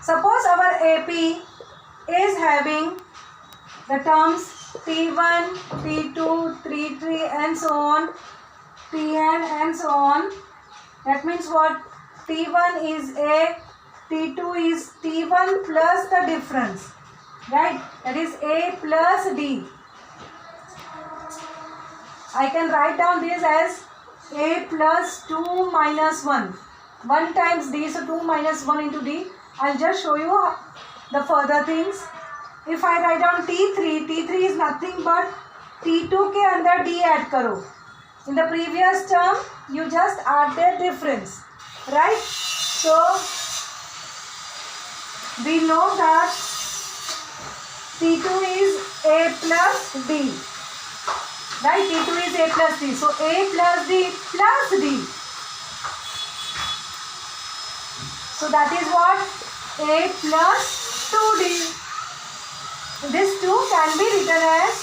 Suppose our AP is having the terms T1, T2, T3 and so on, Tn and so on. That means what? T1 is A, T2 is T1 plus the difference, right? That is A plus D. I can write down this as A plus 2 minus 1. 1 times D, so 2 minus 1 into D. I'll just show you the further things. If I write down T3, T3 is nothing but T2 के अंदर D add करो. In the previous term, you just add the difference, right? So, we know that T2 is A plus D. Right, T2 is A plus D. So, A plus D plus D. So, that is what? A plus 2D. This 2 can be written as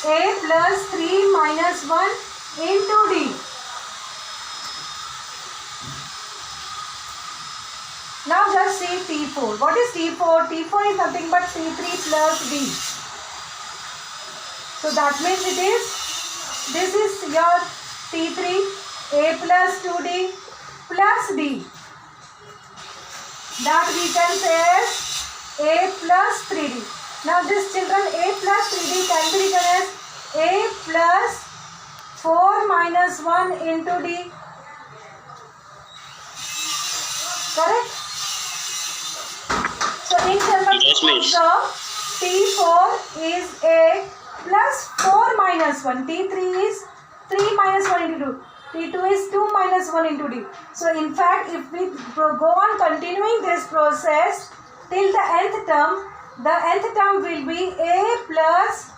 A plus 3 minus 1 into D. Now, just see T4. What is T4? T4 is nothing but T3 plus D. So, that means it is, this is your T3, A plus 2D plus D. That we can say as A plus 3D. Now this children, A plus 3D can be written as A plus 4 minus 1 into D. Correct? So in children, observe T4 is A plus 4 minus 1. T3 is 3 minus 1 into 2. T2 is 2 minus 1 into D. So in fact, if we go on continuing this process till the nth term will be A plus,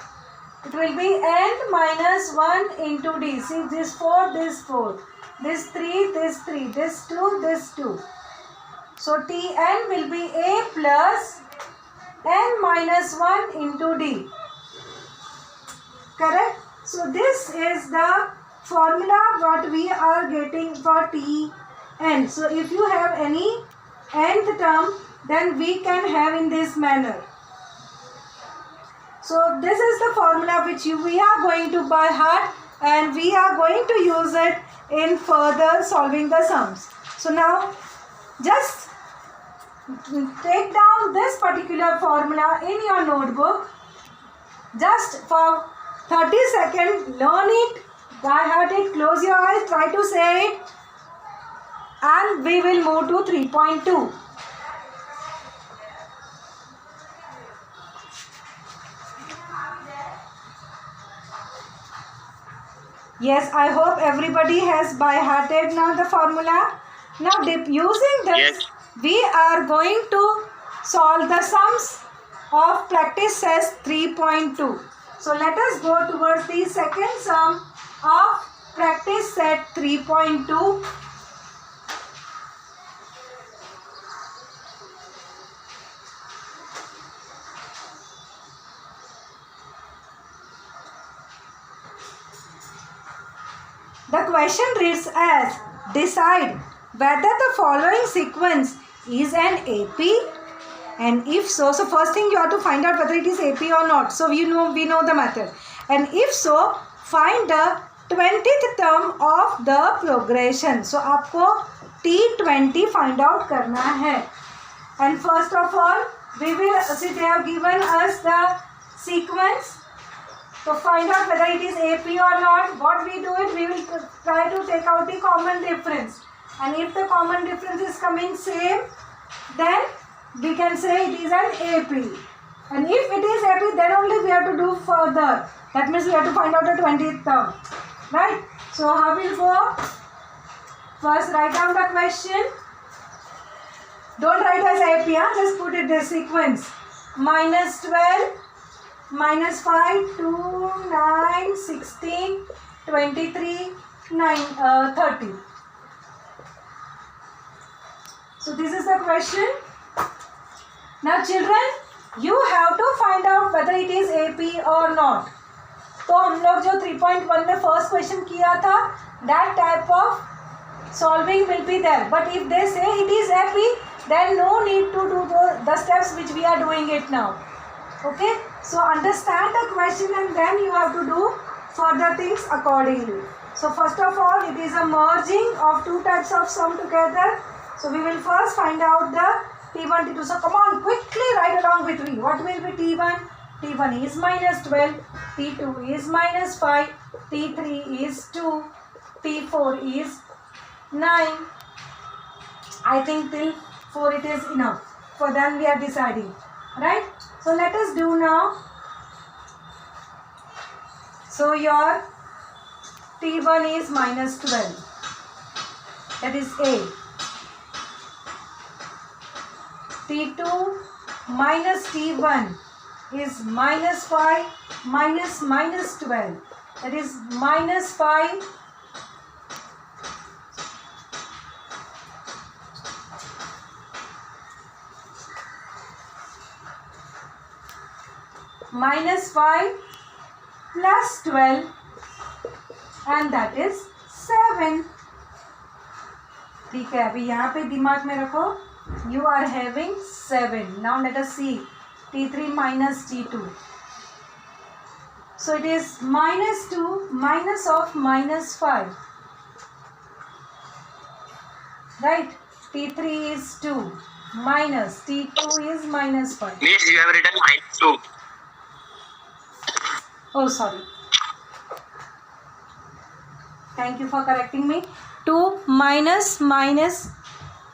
it will be n minus 1 into D. See, this 4, this 4, this 3, this 3, this 2, this 2. So Tn will be A plus n minus 1 into D. Correct? So this is the formula what we are getting for Tn. So if you have any nth term, then we can have in this manner. So this is the formula which we are going to by heart, and we are going to use it in further solving the sums. So now just take down this particular formula in your notebook. Just for 30 seconds, learn it, by heart it, close your eyes, try to say it, and we will move to 3.2. Yes, I hope everybody has by hearted now the formula. Now using this, we are going to solve the sums of practice test 3.2. So let us go towards the second sum of practice set 3.2. The question reads as, decide whether the following sequence is an AP, and if so, so first thing you have to find out whether it is AP or not. So we know the method, and if so, find the 20th term of the progression. So आपको T20 find out करना है. And first of all, we will see they have given us the sequence. So find out whether it is AP or not. What we do is we will try to take out the common difference. And if the common difference is coming same, then we can say it is an AP. And if it is AP, then only we have to do further. That means we have to find out the 20th term. Right? So how will go? First write down the question. Don't write as AP, just put it the sequence. Minus 12. Minus 5, 2, 9, 16, 23, 30. So this is the question. Now children, you have to find out whether it is AP or not. तो हम लोग जो 3.1 में first question किया था, that type of solving will be there. But if they say it is AP, then no need to do the steps which we are doing it now. Okay, so understand the question and then you have to do further things accordingly. So first of all, it is a merging of two types of sum together. So we will first find out the T1, T2. So come on, quickly write along with me. What will be T1? T1 is minus 12, T2 is minus 5, T3 is 2, T4 is 9. I think till 4 it is enough. For then we are deciding. Right? So let us do now. So your T1 is minus 12. That is A. T2 minus T1 is minus 5 minus minus 12. That is minus 5 minus 5 plus 12 and that is 7. ठीक है, अभी यहाँ पे दिमाग में रखो. You are having 7. Now let us see T3 minus T2. So it is minus 2 minus of minus 5. Right? T3 is 2 minus T2 is minus 5. Miss, you have written minus 2. Oh, sorry. Thank you for correcting me. 2 minus minus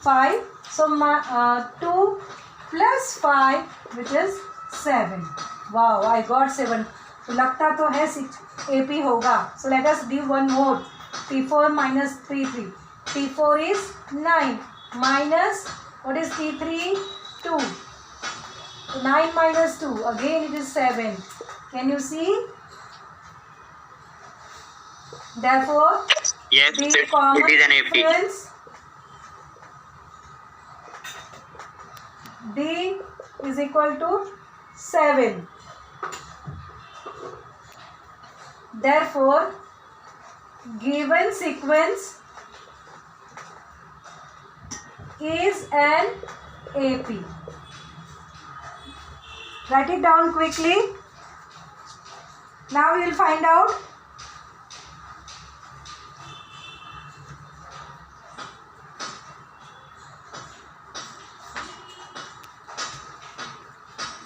5. So 2 plus 5 which is 7. Wow, I got 7. तो लगता तो है 6 AP होगा. So let us give one more. T4 minus T3. T4 is 9 minus what is T3? 2. So 9 minus 2. Again it is 7. Can you see? Therefore, yes, the common it is an AP. difference D is equal to 7. Therefore, given sequence is an AP. Write it down quickly. Now we will find out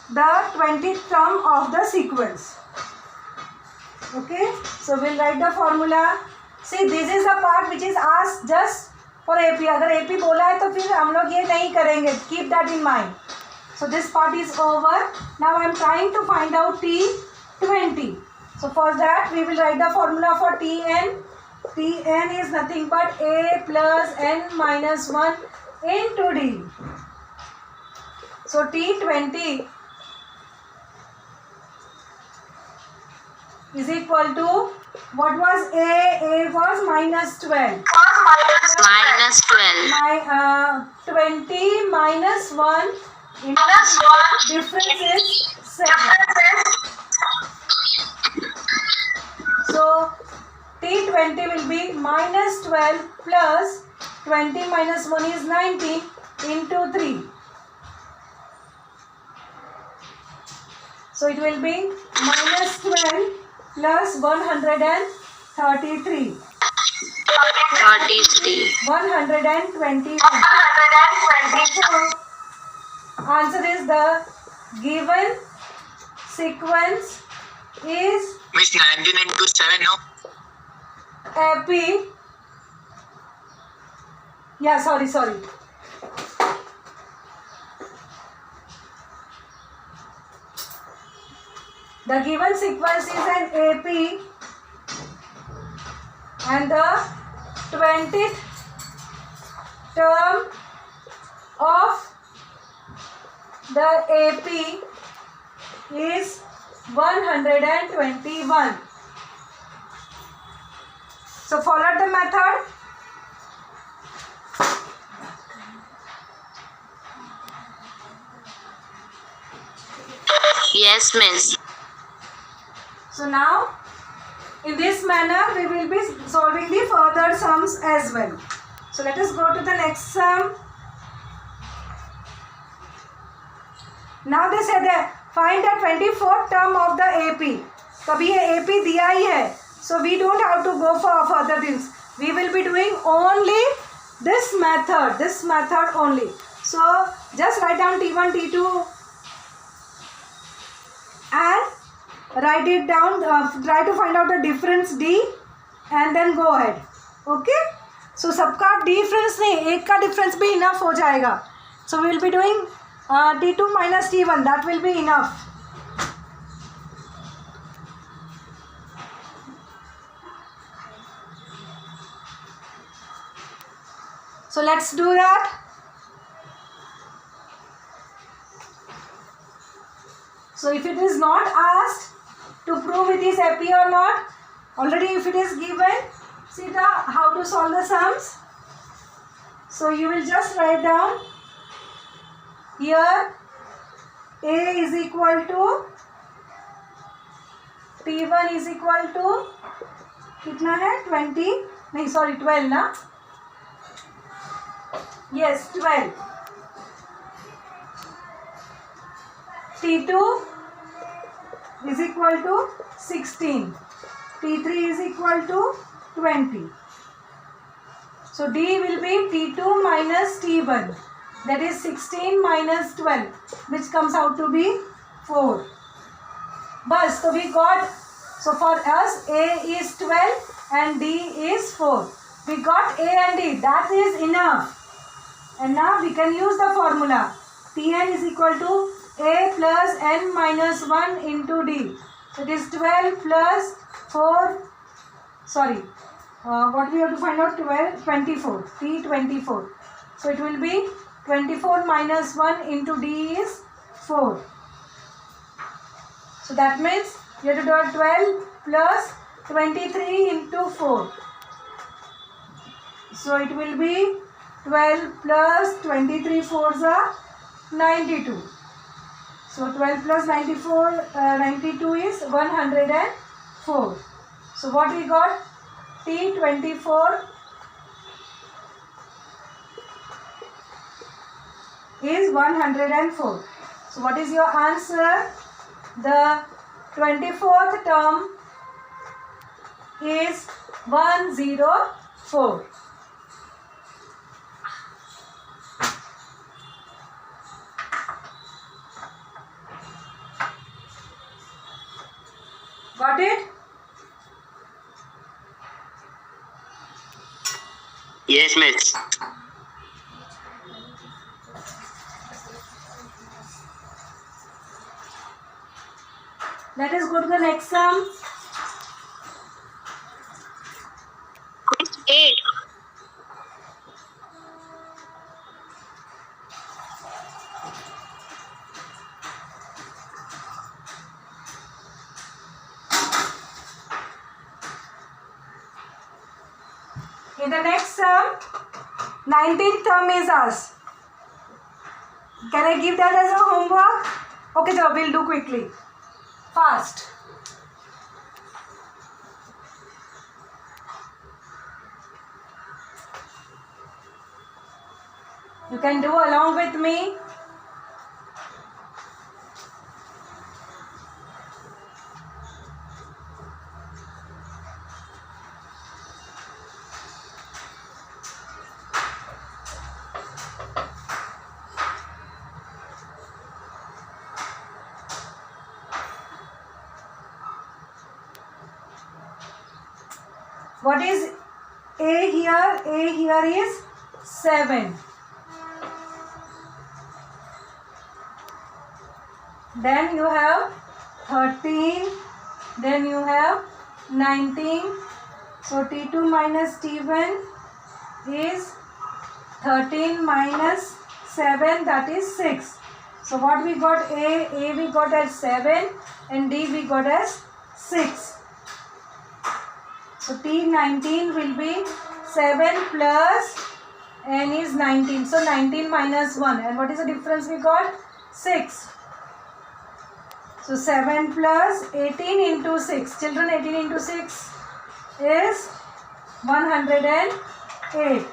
the 20th term of the sequence. Okay, so we'll write the formula. See, this is the part which is asked just for AP. अगर AP बोला है तो फिर हम लोग ये नहीं करेंगे. Keep that in mind. So this part is over. Now I am trying to find out T20. So for that we will write the formula for Tn. Tn is nothing but A plus N minus 1 into D. So T20 is equal to, what was A? A was minus 12. Minus 12. 20 minus 1 into difference is 7. So T20 will be minus 12 plus 20 minus 1 is 19 into 3. So it will be minus 12 plus 133. 121. Answer is the given sequence is Miss, 19 into 7, no? AP. Yeah, sorry. The given sequence is an AP and the 20th term of the AP is 121. So follow the method. Yes, miss. So now in this manner we will be solving the further sums as well. So let us go to the next sum. Now they said that find the 24th term of the AP. कभी ये AP दिया ही है. So we don't have to go for further things. We will be doing only this method only. So just write down T1, T2 and write it down. Try to find out the difference D and then go ahead. Okay? So सबका difference नहीं, एक का difference भी enough हो जाएगा. So we will be doing T2 minus T1. That will be enough. So let's do that. So if it is not asked to prove it is AP or not, already if it is given, see how to solve the sums. So you will just write down here A is equal to T1 is equal to कितना है 20 नहीं sorry 12 ना. Yes, 12. T2 is equal to 16. T3 is equal to 20. So D will be T2 minus T1. That is 16 minus 12, which comes out to be 4. But so we got, so for us A is 12 and D is 4. We got A and D. That is enough. And now we can use the formula. Tn is equal to A plus n minus 1 into D. So it is 12 plus 4. Sorry. What we have to find out? 12, 24. T24. So it will be 24 minus 1 into D is 4. So that means you have to do 12 plus 23 into 4. So it will be 12 plus 23 4s are 92. So 12 plus 92 is 104. So what we got? T24 is 104. So what is your answer? The 24th term is 104. Got it? Yes, miss. Let us go to the next sum. 8. In the next sum, 19th term is us. Can I give that as a homework? Okay, so we'll do quickly. Fast. You can do along with me. What is A here? A here is 7. Then you have 13. Then you have 19. So T2 minus T1 is 13 minus 7, that is 6. So what we got? A we got as 7 and D we got as 6. So T19 will be 7 plus n is 19. So 19 minus 1. And what is the difference we got? 6. So 7 plus 18 into 6. Children, 18 into 6 is 108.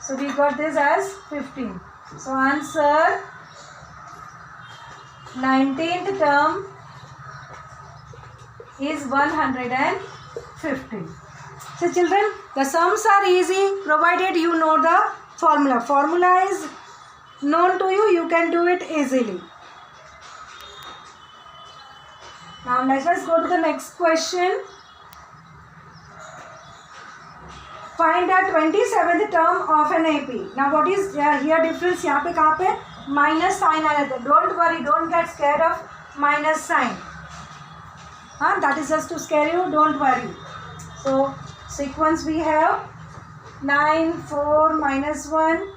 So we got this as 15. So answer 19th term is 150. So children, the sums are easy provided you know the formula. Formula is known to you, you can do it easily. Now let us go to the next question. Find the 27th term of an AP. Now what is here difference? यहाँ पे कहाँ पे minus sign आ जाता है. Don't worry, don't get scared of minus sign. That is just to scare you. Don't worry. So sequence we have 9, 4, minus 1,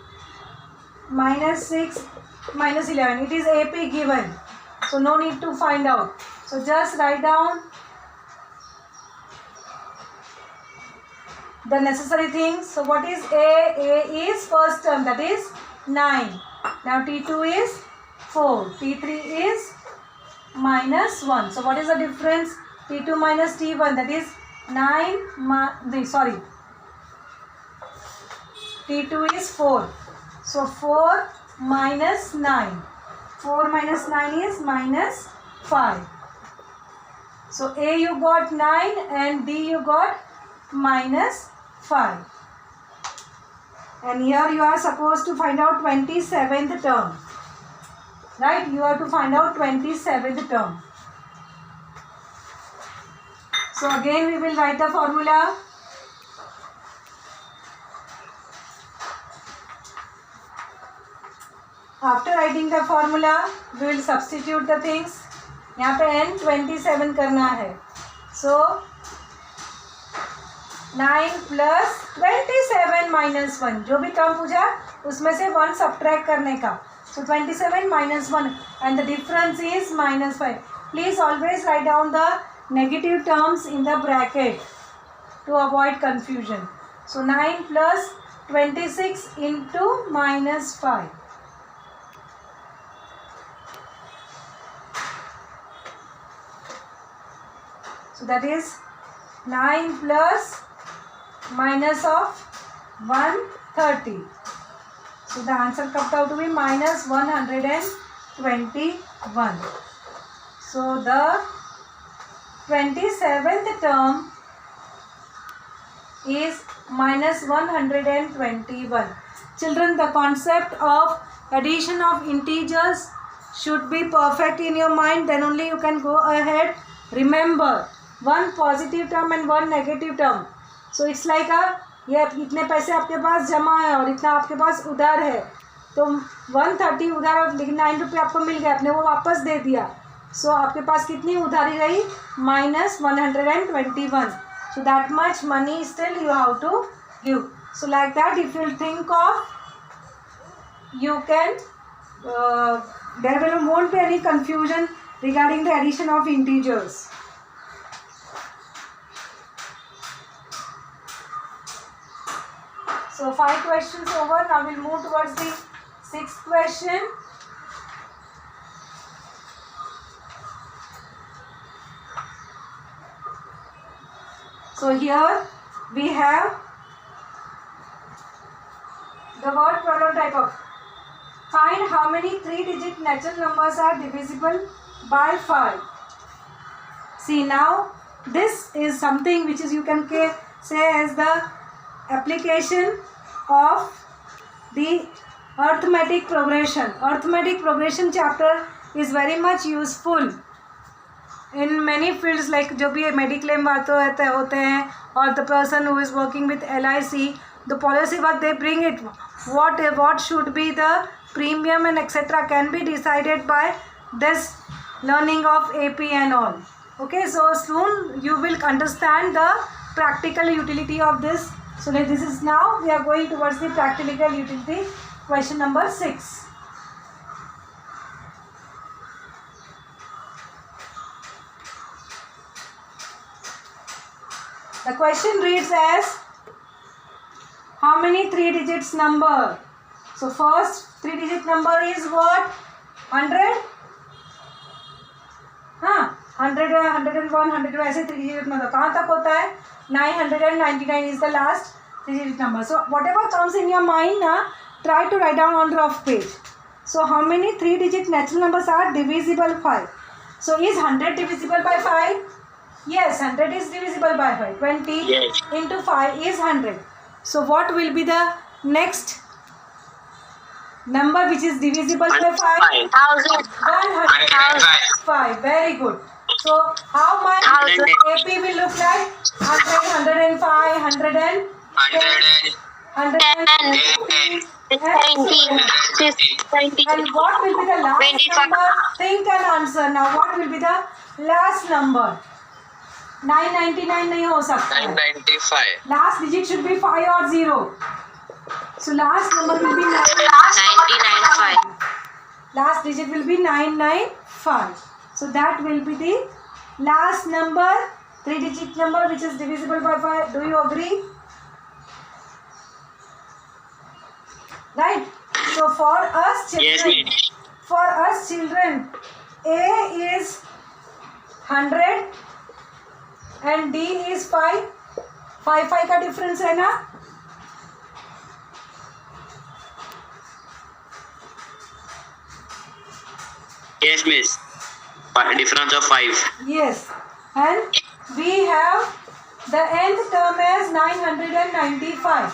minus 6, minus 11. It is AP given. So no need to find out. So just write down the necessary things. So what is A? A is first term, that is 9. Now T2 is 4. T3 is minus 1. So what is the difference? T2 minus T1, that is 9. T2 is 4. So 4 minus 9. 4 minus 9 is minus 5. So A you got 9 and B you got minus 5. And here you are supposed to find out 27th term. Right? You have to find out 27th term. So again we will write the formula. After writing the formula, we will substitute the things. यहाँ पे n 27 करना है. So 9 plus 27 minus 1. जो भी term पूछा उसमें से 1 subtract करने का. So 27 minus 1 and the difference is minus 5. Please always write down the negative terms in the bracket to avoid confusion. So 9 plus 26 into minus 5. So that is 9 plus minus of 130. So the answer comes out to be minus 121. So the 27th term is minus 121. Children, the concept of addition of integers should be perfect in your mind. Then only you can go ahead. Remember, one positive term and one negative term. So it's like ये इतने पैसे आपके पास जमा है और इतना आपके पास उधार है, तो 130 उधार और 9 रुपये आपको मिल गया, आपने वो वापस दे दिया. सो आपके पास कितनी उधारी रही? minus 121. So that much money still you have to give. So like that, if you think of, you can there won't be any confusion regarding the addition of integers. So 5 questions over. Now we'll move towards the 6th question. So here we have the word problem type of. Find how many 3-digit natural numbers are divisible by 5. See, now this is something which is you can say as the application of the arithmetic progression. Arithmetic progression chapter is very much useful in many fields, like जो भी mediclaim होते हैं, or the person who is working with LIC, the policy what they bring it, what should be the premium and etc. can be decided by this learning of AP and all. Okay, so soon you will understand the practical utility of this. So this is now we are going towards the practical utility. Question number 6. The question reads as, how many 3 digits number? So first 3 digit number is what? 100? 100, 101, 102 ऐसे 3 digit number. कहाँ तक होता है? 999 is the last 3 digit number. So whatever comes in your mind, try to write down on the rough page. So how many 3-digit natural numbers are divisible 5? So is 100 divisible by 5? Yes, 100 is divisible by 5. 20 Yes. into 5 is 100. So what will be the next number which is divisible by 5? 1,000. 105. Very good. So how much Thousand. AP will look like? 100, 105, 110, 120. And what will be the last 25. number? Think and answer. Now what will be the last number? 999 नहीं हो सकता है. 995. Last digit should be 5 or 0. So last number will be 995. last digit will be 995. So that will be the last number, 3-digit number which is divisible by 5. Do you agree? Right. So for us children, Yes, ma'am. A is 100 and D is 5. 5 का difference है ना? Yes, miss. Difference of 5. Yes. And we have the nth term as 995.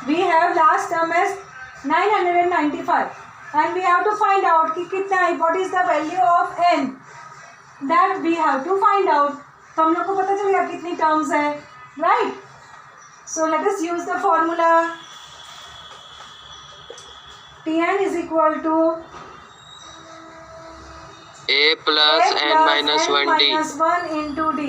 We have last term as 995. And we have to find out कि कितना है, what is the value of n. That we have to find out. तो हम लोग को पता चलेगा कितनी terms है. Right? So let us use the formula. Tn is equal to A plus A n plus minus n 1D. minus 1 into D.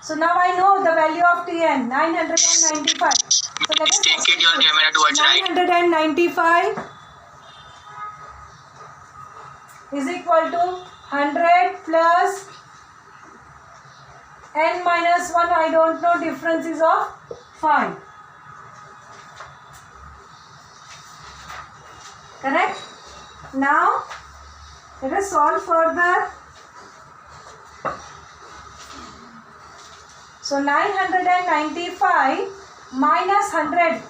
So now I know the value of Tn, 995. So let us Take it your camera towards right. 995 is equal to 100 plus n minus 1. I don't know, difference is of 5. Correct? Now let us solve further. So 995 minus 100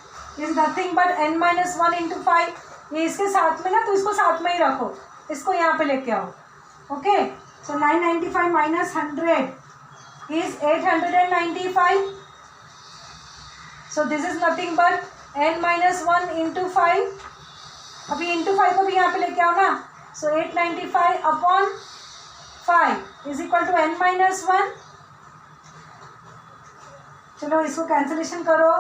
is nothing but n minus 1 into 5. ये इसके साथ में ना, तो इसको साथ में ही रखो, इसको यहाँ पे लेके आओ. Okay? So 995 minus 100 is 895. So this is nothing but n minus 1 into 5. अभी into 5 को भी यहाँ पे लेके आओ ना. So 895 upon 5 is equal to n minus 1. चलो इसको कैंसिलेशन करो.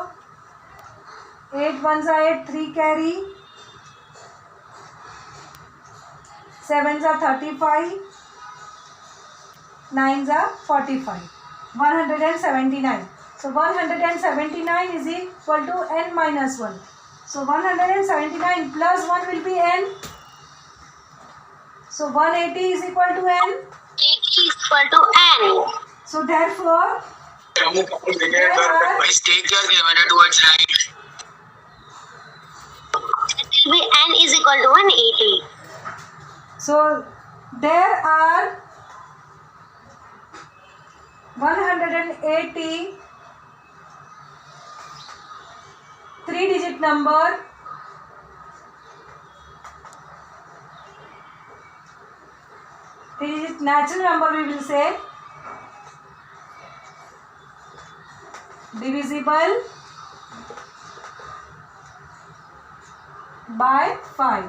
8 1 जा 8, 3 कैरी, 7 जा 35, 9 जा 45, 179. So 179 is equal to n minus 1. So 179 plus 1 will be n. So 180 is equal to n. 80 is equal to n. So therefore, Please take your camera towards right. It will be n is equal to 180. so there are 180 3-digit number, three-digit natural number we will say, divisible by 5.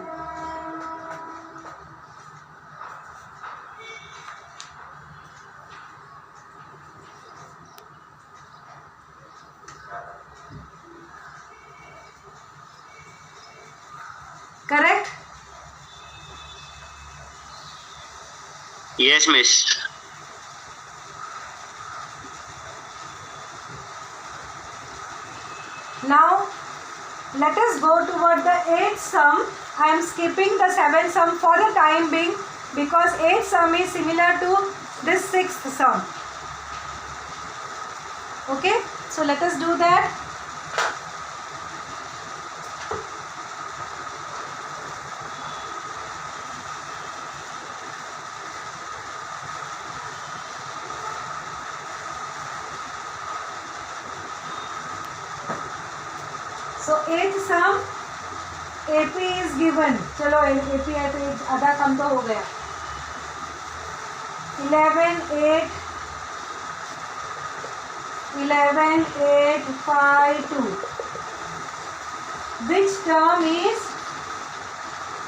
Correct? Yes, miss. Now let us go toward the 8th sum. I am skipping the 7th sum for the time being because 8th sum is similar to this 6th sum. Okay, so let us do that. So 8th sum, AP is given. चलो AP है तो एक आधा कम तो हो गया. 11 8 11 8 5 2. Which term is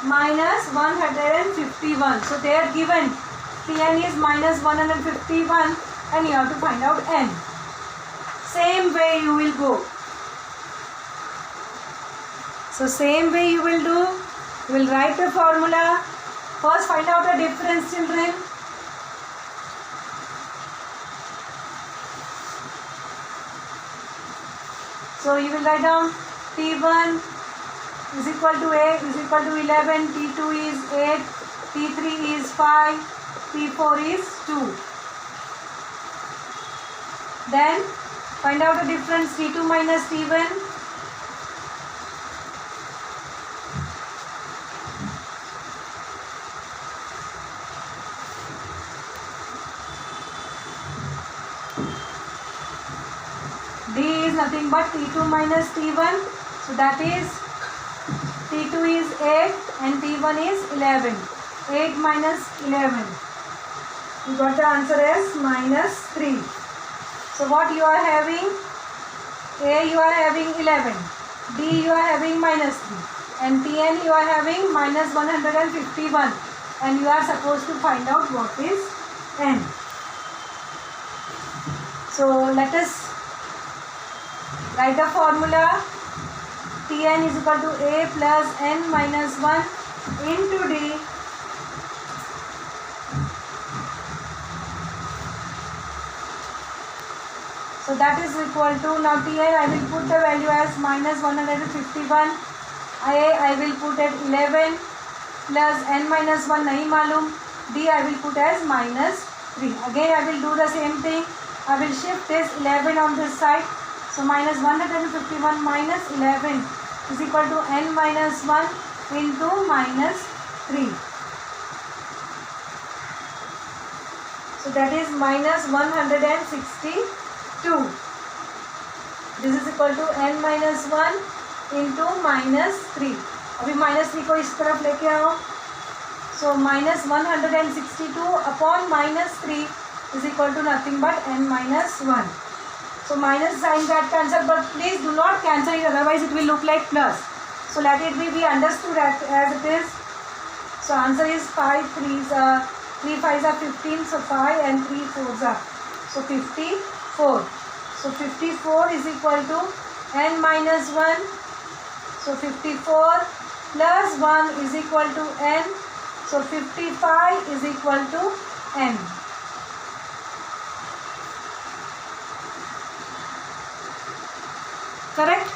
minus 151? So they are given Tn is minus 151 and you have to find out n. Same way you will go. So same way you will do. You will write the formula. First find out the difference, children. So you will write down T1 is equal to A is equal to 11, T2 is 8, T3 is 5, T4 is 2. Then find out the difference T2 minus T1. D is nothing but T2 minus T1. So that is T2 is 8 and T1 is 11. 8 minus 11. You got the answer as minus 3. So what you are having? A you are having 11. D you are having minus 3. And Tn you are having minus 151. And you are supposed to find out what is n. So let us write the formula. Tn is equal to A plus n minus 1 into D so that is equal to, now Tn I will put the value as minus 151, I will put at 11 plus n minus 1 nahi malum, D I will put as minus 3. Again I will do the same thing. I will shift this 11 on this side. So minus 151 minus 11 is equal to n minus 1 into minus 3. So that is minus 162. This is equal to n minus 1 into minus 3. अभी minus 3 को इस तरफ लेके आओ. So minus 162 upon minus 3 is equal to nothing but n minus 1. So minus sign got cancelled, but please do not cancel it, otherwise it will look like plus. So let it be understood as it is. So answer is 5 3s are 3 5s are 15. So 5 and 3 4s are. So 54. So 54 is equal to n minus 1. So 54 plus 1 is equal to n. So 55 is equal to n. Correct?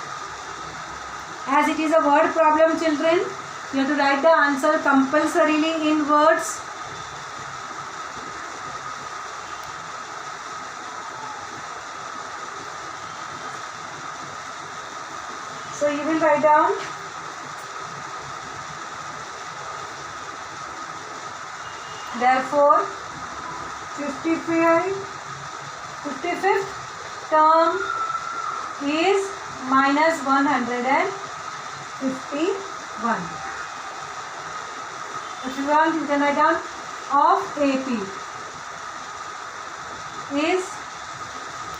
As it is a word problem, children, you have to write the answer compulsorily in words. So you will write down therefore 55th term is minus 151. If you want, you can write down of AP is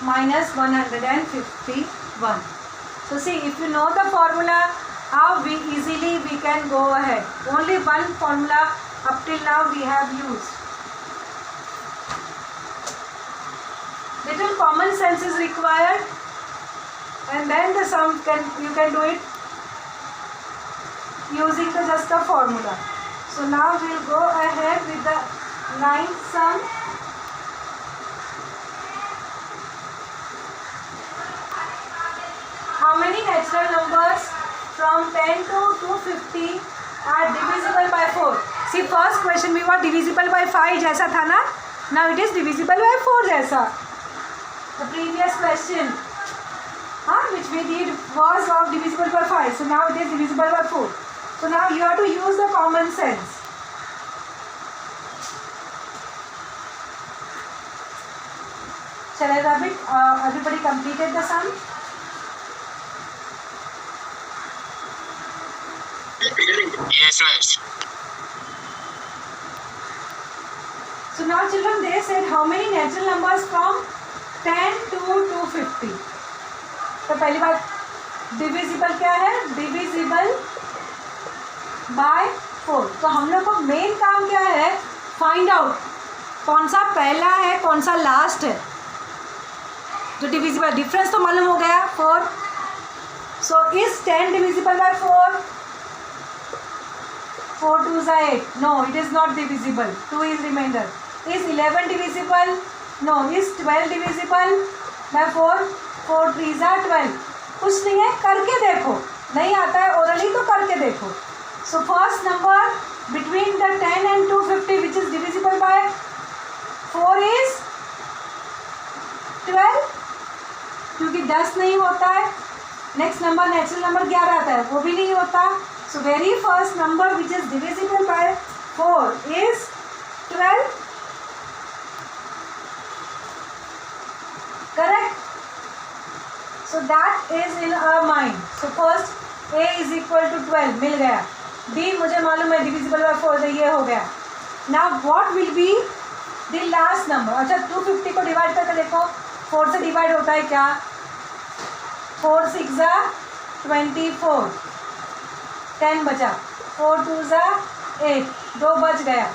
minus 151. So see, if you know the formula, how easily we can go ahead. Only one formula up till now we have used. Little common sense is required, and then the sum you can do it using just the formula. So now we will go ahead with the ninth sum. How many natural numbers from 10 to 250 are divisible by 4? See, first question we were divisible by 5 जैसा था ना? Now it is divisible by 4 जैसा. The previous question which we did was of divisible by 5. So now it is divisible by 4. So now you have to use the common sense. Shall I rub it? Everybody completed the sum? Yes, miss. So now children, they said how many natural numbers from 10 to 250. तो पहली बात divisible क्या है? Divisible by 4. तो हम लोग को main काम क्या है? फाइंड आउट कौन सा पहला है कौन सा लास्ट है. जो डिविजिबल डिफरेंस तो मालूम हो गया 4. So is 10 divisible by 4? 4 2s are 8. No, it is not divisible. 2 is remainder. Is 11 divisible? No. Is 12 divisible by 4? 4 3s are 12. कुछ नहीं है, करके देखो. नहीं आता है orally तो करके देखो. So first number between the 10 and 250 which is divisible by 4 is 12, क्योंकि 10 नहीं होता है. नेक्स्ट नंबर नेचुरल नंबर 11 आता है, वो भी नहीं होता. So very first number which is divisible by 4 is 12. Correct? So that is in our mind. So first A is equal to 12 मिल गया. B मुझे मालूम है divisible by 4 तो ये हो गया. Now what will be the last number? अच्छा 250 को डिवाइड करके देखो 4 से डिवाइड होता है क्या? 4 6 जा 24. 10 बचा. 4 2 जा 8. 2 बच गया.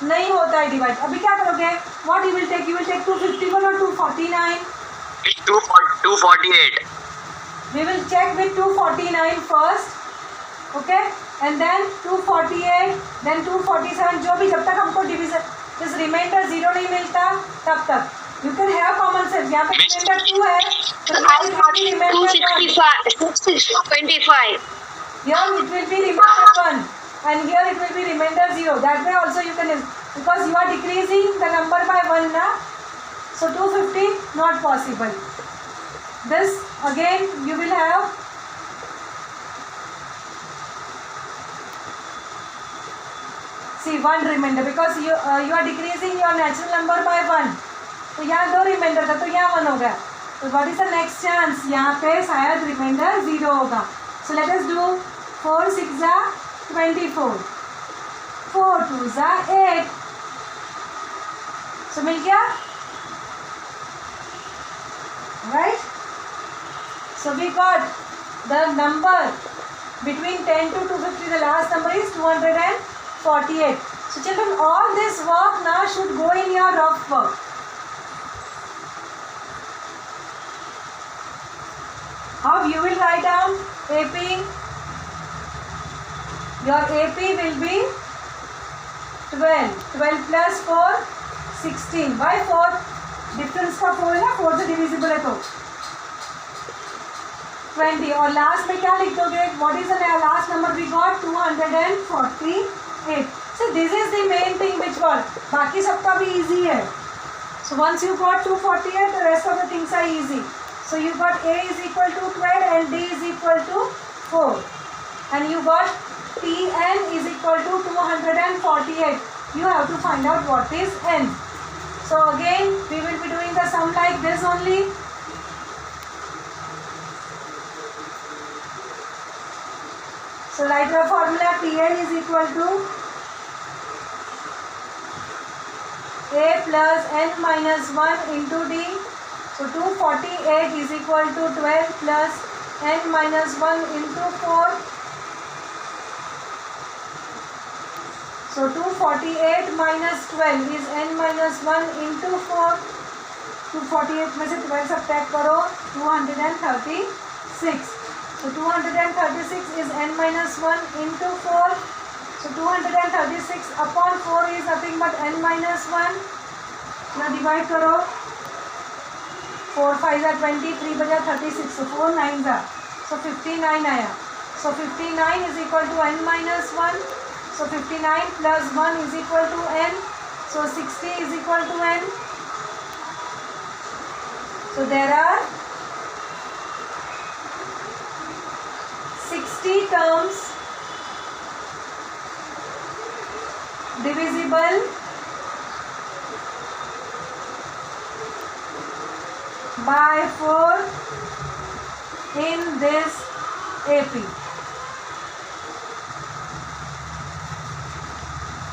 नहीं होता है डिवाइड. अभी क्या करोगे? What you will take? You will take 251 और 249. It's 248. We will check with 249 first. Okay? And then 248, then 247. जो भी जब तक हमको डिवीजन इस रिमाइंडर 0 नहीं मिलता तब तक. You can have common sense. यहाँ पे रिमाइंडर 2 है तो reminder 225. here it will be remainder 1 and here it will be remainder 0. That way also you can, because you are decreasing the number by 1 na. So 250 not possible. This again you will have see 1 remainder because you are decreasing your natural number by 1. तो यहाँ 2 reminder था तो यहाँ 1 हो गया. तो what is the next chance? यहाँ पे शायद रिमाइंडर 0 होगा. सो लेट अस डू 4 6 जा 24. 4 2 जा 8. सो मिल गया. Right. So we got the number between 10 to 250. The last number is 248. So children, all this work now should go in your rough work. How you will write down AP? Your AP will be 12. 12 plus 4 16. Why 4? Difference का 4 है ना, 4 से divisible है तो 20. और last में क्या लिख दोगे? What is the last number we got? 248. So this is the main thing which got. बाकी सबका भी easy है. So once you got 248, the rest of the things are easy. So you got A is equal to 12 and D is equal to 4. And you got Tn is equal to 248. You have to find out what is n. So again we will be doing the sum like this only. So write the formula. Tn is equal to A plus n minus 1 into D. So 248 is equal to 12 plus n minus 1 into 4. So 248 minus 12 is n minus 1 into 4. 248 में से 12 subtract करो 236. So 236 is n minus 1 into 4. So 236 upon 4 is nothing but n minus 1. Now divide करो. 4 5 are 20, 3 बजा 36. So 4 9s are. So 59 आया. So 59 is equal to n minus 1. So 59 plus 1 is equal to n. So 60 is equal to n. So there are 60 terms divisible by 4 in this AP.